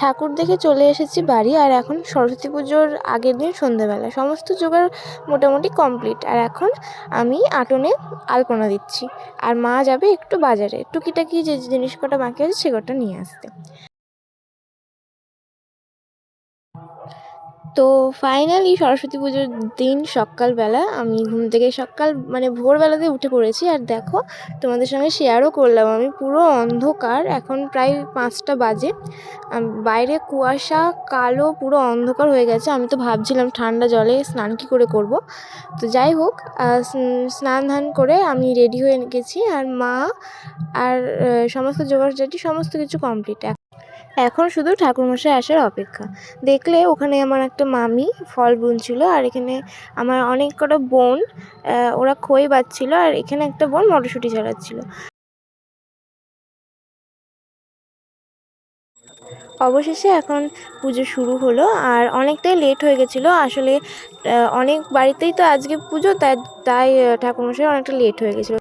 ঠাকুর দেখে চলে এসেছি বাড়ি। আর এখন সরস্বতী পুজোর আগের দিন সন্ধ্যেবেলা সমস্ত জোগাড় মোটামুটি কমপ্লিট। আর এখন আমি আটনে আলপনা দিচ্ছি, আর মা যাবে একটু বাজারে টুকিটাকি যে জিনিস কটা বাকি আছে সে কটা নিয়ে আসতে। তো ফাইনালি সরস্বতী পুজোর দিন সকালবেলা আমি ঘুম থেকে মানে ভোরবেলাতে উঠে পড়েছি। আর দেখো, তোমাদের সঙ্গে শেয়ারও করলাম, আমি পুরো অন্ধকার, এখন প্রায় 5টা বাজে, বাইরে কুয়াশা কালো পুরো অন্ধকার হয়ে গেছে। আমি তো ভাবছিলাম ঠান্ডা জলে স্নান কী করে করব। তো যাই হোক, স্নান ধান করে আমি রেডি হয়ে গেছি, আর মা আর সমস্ত জোগাড়জাটি সমস্ত কিছু কমপ্লিট। এখন শুধু ঠাকুরমশাই আসার অপেক্ষা। দেখলে ওখানে আমার একটা মামি ফল বুনছিল, আর এখানে আমার অনেক কটা বোন ওরা খই বাচ্ছিল, আর এখানে একটা বোন মটরশুঁটি ছাড়াচ্ছিল। অবশেষে এখন পুজো শুরু হলো, আর অনেকটাই লেট হয়ে গেছিলো আসলে। অনেক বাড়িতেই তো আজকে পুজো, তাই ঠাকুরমশাই অনেকটা লেট হয়ে গেছিলো।